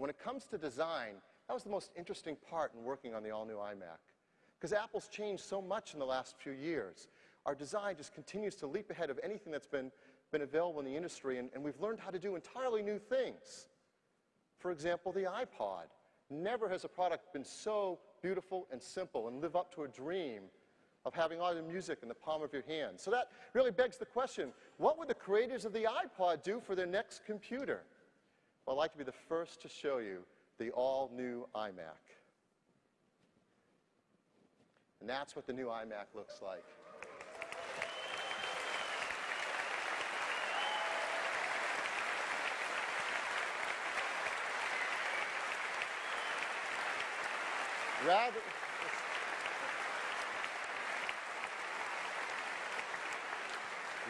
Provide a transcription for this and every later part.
But when it comes to design, that was the most interesting part in working on the all-new iMac. Because Apple's changed so much in the last few years. Our design just continues to leap ahead of anything that's been available in the industry, and we've learned how to do entirely new things. For example, the iPod. Never has a product been so beautiful and simple and live up to a dream of having all the music in the palm of your hand. So that really begs the question, what would the creators of the iPod do for their next computer? Well, I'd like to be the first to show you the all-new iMac. And that's what the new iMac looks like.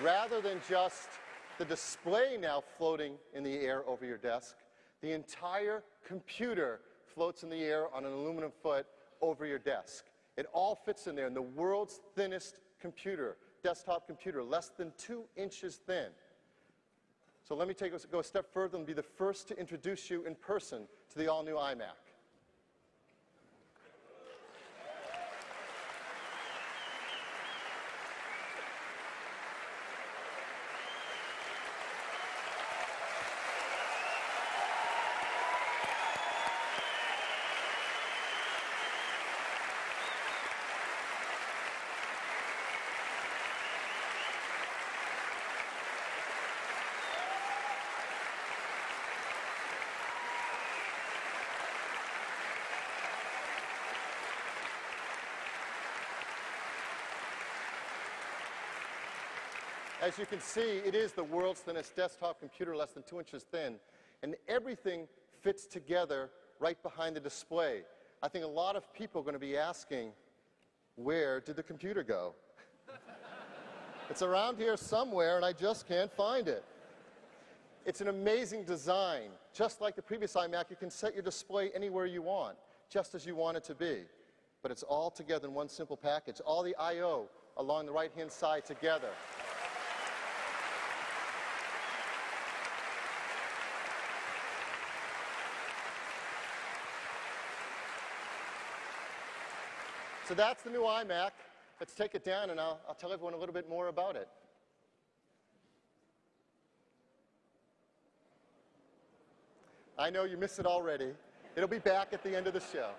Rather than just the display now floating in the air over your desk, the entire computer floats in the air on an aluminum foot over your desk. It all fits in there in the world's thinnest computer, desktop computer, less than 2 inches thin. So let me go a step further and be the first to introduce you in person to the all-new iMac. As you can see, it is the world's thinnest desktop computer, less than 2 inches thin, and everything fits together right behind the display. I think a lot of people are going to be asking, where did the computer go? It's around here somewhere, and I just can't find it. It's an amazing design. Just like the previous iMac, you can set your display anywhere you want, just as you want it to be. But it's all together in one simple package. All the I/O along the right-hand side together. So that's the new iMac. Let's take it down, and I'll tell everyone a little bit more about it. I know you missed it already. It'll be back at the end of the show.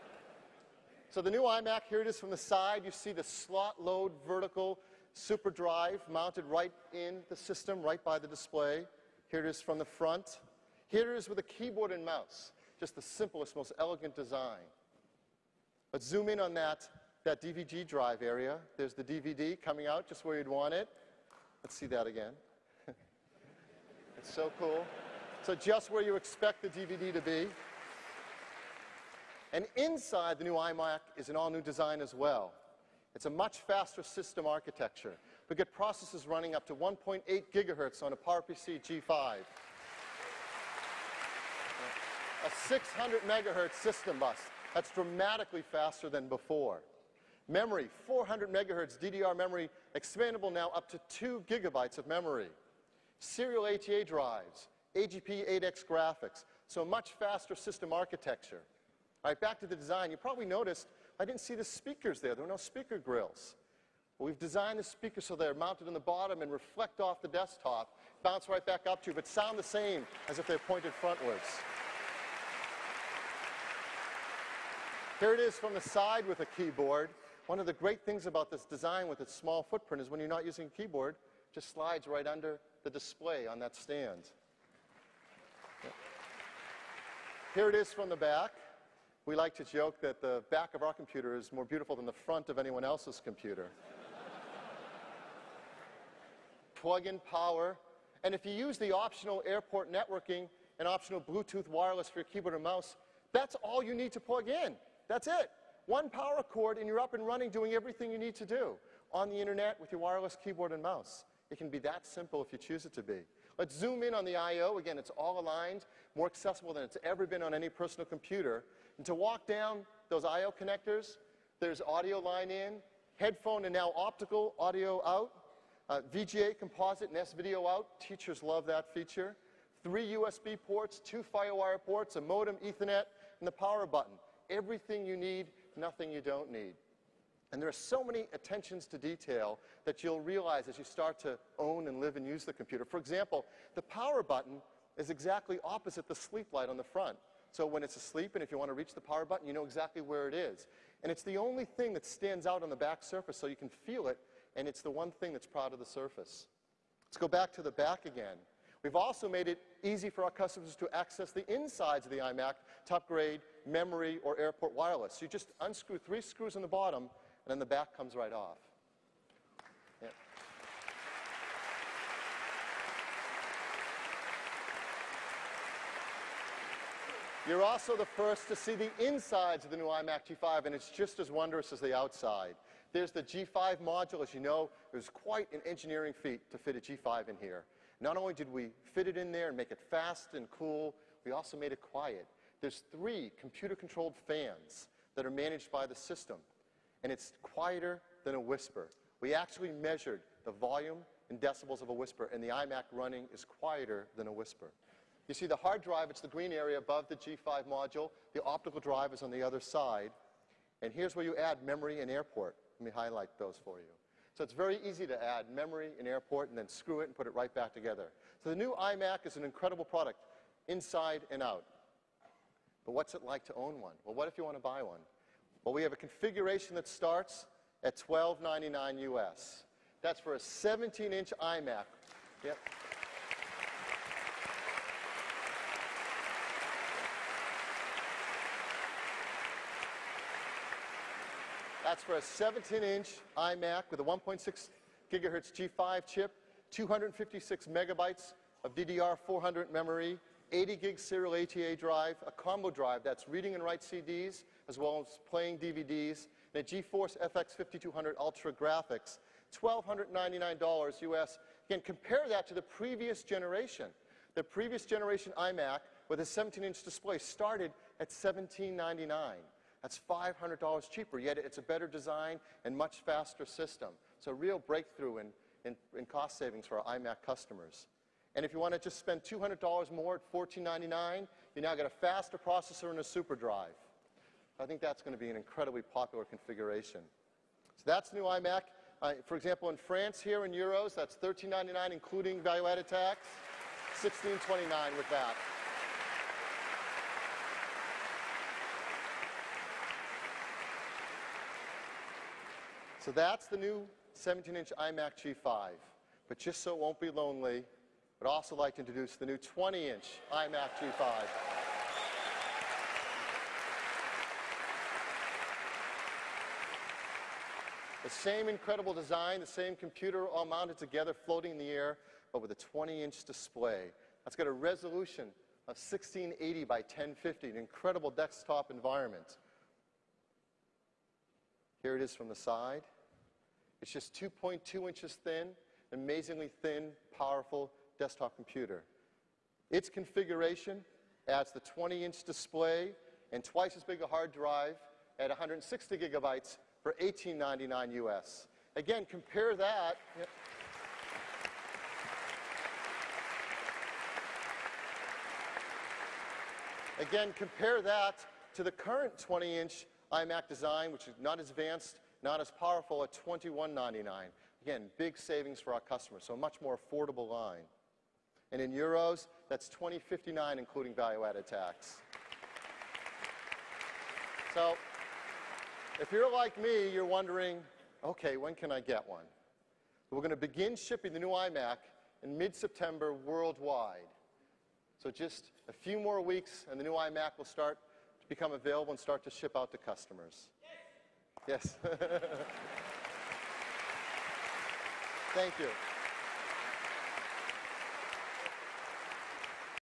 So the new iMac, here it is from the side. You see the slot load vertical super drive mounted right in the system, right by the display. Here it is from the front. Here it is with a keyboard and mouse. Just the simplest, most elegant design. Let's zoom in on that DVD drive area. There's the DVD coming out just where you'd want it. Let's see that again. It's so cool. So just where you expect the DVD to be. And inside the new iMac is an all-new design as well. It's a much faster system architecture. We get processors running up to 1.8 gigahertz on a PowerPC G5. A 600 megahertz system bus. That's dramatically faster than before. Memory, 400 megahertz DDR memory, expandable now up to 2 gigabytes of memory. Serial ATA drives, AGP8X graphics, so much faster system architecture. All right, back to the design. You probably noticed I didn't see the speakers there. There were no speaker grills. Well, we've designed the speakers so they're mounted on the bottom and reflect off the desktop, bounce right back up to you, but sound the same as if they're pointed frontwards. Here it is from the side with a keyboard. One of the great things about this design with its small footprint is when you're not using a keyboard, it just slides right under the display on that stand. Here it is from the back. We like to joke that the back of our computer is more beautiful than the front of anyone else's computer. Plug-in power. And if you use the optional airport networking and optional Bluetooth wireless for your keyboard and mouse, that's all you need to plug in. That's it. One power cord and you're up and running doing everything you need to do on the internet with your wireless keyboard and mouse. It can be that simple if you choose it to be. Let's zoom in on the I/O. Again, it's all aligned, more accessible than it's ever been on any personal computer. And to walk down those I/O connectors, there's audio line in, headphone and now optical audio out, VGA composite and S-video out. Teachers love that feature. 3 USB ports, 2 FireWire ports, a modem, Ethernet, and the power button. Everything you need, nothing you don't need. And there are so many attentions to detail that you'll realize as you start to own and live and use the computer. For example, the power button is exactly opposite the sleep light on the front. So when it's asleep and if you want to reach the power button, you know exactly where it is. And it's the only thing that stands out on the back surface so you can feel it, and it's the one thing that's proud of the surface. Let's go back to the back again. We've also made it easy for our customers to access the insides of the iMac to upgrade memory or airport wireless. So you just unscrew 3 screws on the bottom, and then the back comes right off. Yeah. You're also the first to see the insides of the new iMac G5, and it's just as wondrous as the outside. There's the G5 module. As you know, it was quite an engineering feat to fit a G5 in here. Not only did we fit it in there and make it fast and cool, we also made it quiet. There's 3 computer-controlled fans that are managed by the system, and it's quieter than a whisper. We actually measured the volume in decibels of a whisper, and the iMac running is quieter than a whisper. You see the hard drive, it's the green area above the G5 module. The optical drive is on the other side. And here's where you add memory and airport. Let me highlight those for you. So it's very easy to add memory and airport and then screw it and put it right back together. So the new iMac is an incredible product, inside and out. But what's it like to own one? Well, what if you want to buy one? Well, we have a configuration that starts at $12.99 US. That's for a 17-inch iMac. Yep. That's for a 17-inch iMac with a 1.6 gigahertz G5 chip, 256 megabytes of DDR400 memory, 80 gig serial ATA drive, a combo drive that's reading and write CDs as well as playing DVDs, and a GeForce FX 5200 Ultra graphics, $1,299 US. Again, compare that to the previous generation. The previous generation iMac with a 17-inch display started at $1,799. That's $500 cheaper, yet it's a better design and much faster system. So a real breakthrough in cost savings for our iMac customers. And if you want to just spend $200 more at $14.99, you now get a faster processor and a super drive. I think that's going to be an incredibly popular configuration. So that's new iMac. For example, in France here in euros, that's $13.99 including value-added tax, $16.29 with that. So that's the new 17-inch iMac G5. But just so it won't be lonely, I'd also like to introduce the new 20-inch iMac G5. The same incredible design, the same computer all mounted together, floating in the air, but with a 20-inch display. That's got a resolution of 1680 by 1050, an incredible desktop environment. Here it is from the side. It's just 2.2 inches thin, amazingly thin, powerful desktop computer. Its configuration adds the 20-inch display and twice as big a hard drive at 160 gigabytes for $18.99 US. Again, compare that. Again, compare that to the current 20-inch iMac design, which is not as advanced, not as powerful, at $21.99. Again, big savings for our customers, so a much more affordable line. And in euros, that's $20.59, including value-added tax. So if you're like me, you're wondering, okay, when can I get one? We're going to begin shipping the new iMac in mid-September worldwide. So just a few more weeks, and the new iMac will start to become available and start to ship out to customers. Yes. Thank you.